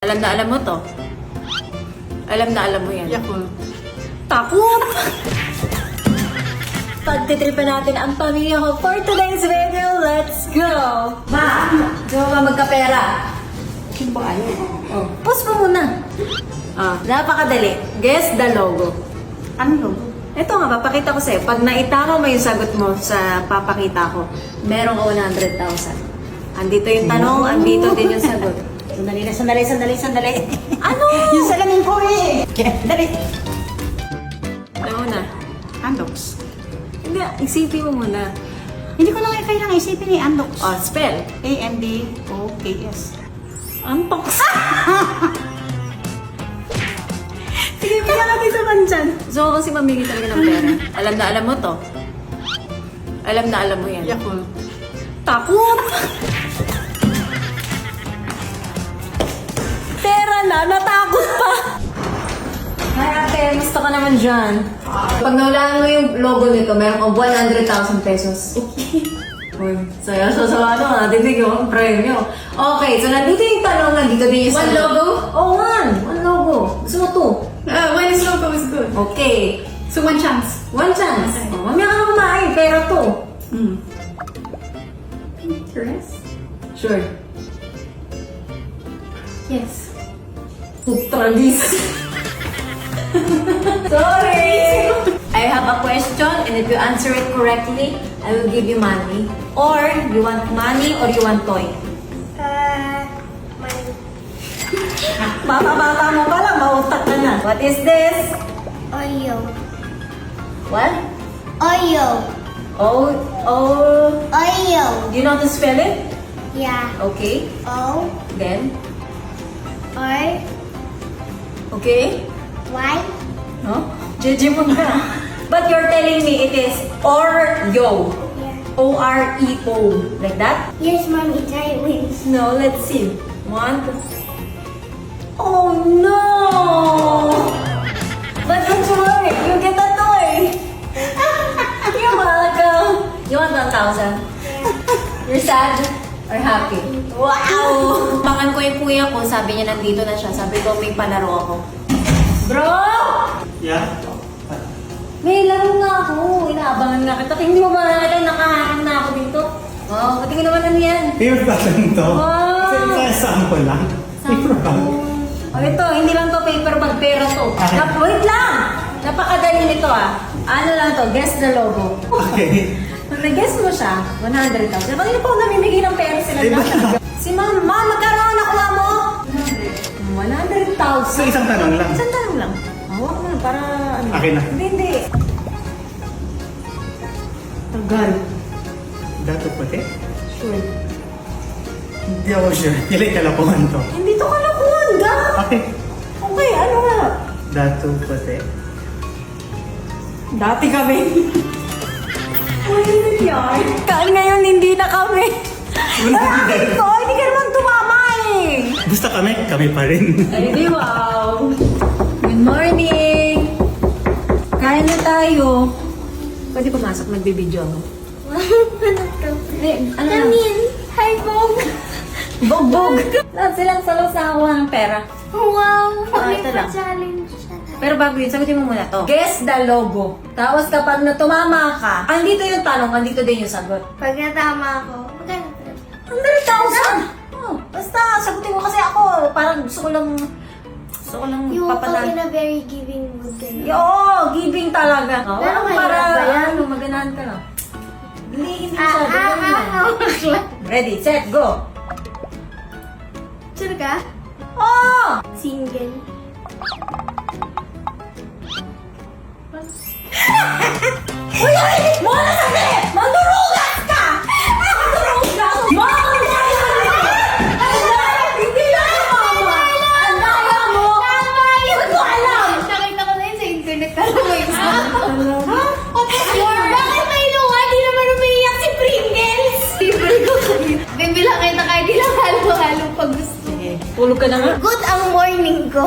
Alam na alam mo to. Alam na alam mo yan. Yakult. Takot! Pagtitripan natin ang pamilya ko for today's video. Let's go! Ma! Di mo ba magkapera? Sino ba ayaw? Oh, pause mo muna. Napakadali. Guess the logo. Ano logo? Ito nga, papakita ko sa'yo. Pag naitama mo yung sagot mo sa papakita ko, merong 100,000. Andito yung tanong, andito din yung sagot. Sandali. Ano? Yung salamin ko eh! Dali! Alam mo na. Andox. Hindi, isipin mo muna. Hindi ko lang kailangan isipin eh, Andox. Oh, spell. A-N-D-O-K-S. Antox. Sige, bigyan natin sa bandyan. So, kasi mamili talaga ng pera. Alam na alam mo to. Alam na alam mo yan. Yakult. Takot! Pera na, natakot pa! Ay ate, gusto ka naman dyan. Pag nawalaan mo yung logo nito, meron kang 100,000 pesos. Uy, saya sa ano, natitig yung premyo. Okay, so nandito yung tanong, nandito din yung One logo? Oh, one logo. Gusto mo two? When is logo is good. Okay. So one chance. One chance. Okay. Oh, mamaya ka na kumain, pera to. Pinterest? Sure. Yes. Putragis. Sorry! I have a question and if you answer it correctly, I will give you money. Or, you want money or you want toy? Money. Bata-bata mo pala, mautak ka na. What is this? Oyo. What? Oyo. Oh, Oyo. do you know how to spell it? Yeah. Okay. O Then, R okay. Y. No? JJ mo na. But you're telling me it is Oreo. Yeah. O-R-E-O. Like that? Here's mommy giant wings. No, let's see. One, two. Oh no! But don't worry, you get a toy. You're welcome. You want 1,000? You're sad or happy? Wow! Pangan ko yung kuya ko, sabi niya nandito na siya. Sabi ko may palaro ako. Bro! Yeah? May laro nga ako. Inaabangan nga kita. Hindi mo ba nakita nakaharap na ako dito? Oh, pati ko naman ano yan. Favorite pattern to. Wow! Sa sample lang. Paper bag. Oh, ito, hindi lang to paper bag, pera to. Okay. Wait lang! Napakadali nito ah. Ano lang to, guess the logo. Okay. Pag nag-guess mo siya, 100,000. Bakit po namimigay ng pera sila Iba dati? na. Si Mama, magkano ang nakuha mo? 100,000. So, isang tanong lang. Isang tanong lang. Hawak mo na para ano. Akin na. Hindi. Tagal. Dato puti? Sure. Hindi ako sure. Kilay kalapuhan to. Hindi to kalakuhan, ga. Okay. Okay, ano nga? Dato puti. Dati kami. Uy, yan. Kaan ngayon, hindi na kami. Ay, ko, hindi ka naman tumama eh. Basta kami pa rin. Ay, di wow. Good morning. Kain na tayo. Pwede pumasok, magbibideo ako. Ano to? Ano lang? Namin. Hi, Bog. Bogbog. Lahat silang salo sa kuha ng pera. Wow. ito lang. Challenge. Pero bago yun, sagutin mo muna to. Guess the logo. Tapos kapag natumama ka, andito yung tanong, andito din yung sagot. Pag natama ako, magkano to? 100,000! Oh, basta, sagutin mo kasi ako. Parang gusto ko lang You woke up papalag. in a very giving mood ka na. Oo, giving talaga. Oh, Pero para, mahirap ba yan? ano, maganahan ka lang. Hindi masyado. ganun lang. Ready, set, go! Sure ka? Oh! Single. Uy, uy! Muna sandali! Mandurugas ka! Mandurugas! Hindi na mama! Ang daya mo! Hindi ko alam! Nakita ko na yun sa internet. Pero may Ha? Bakit may luha? Di naman umiiyak si Pringles. Libre ko kayo. Bibilangin na kayo. Di lang halo-halo pag gusto. Sige, tulog ka na nga. Good ang morning ko.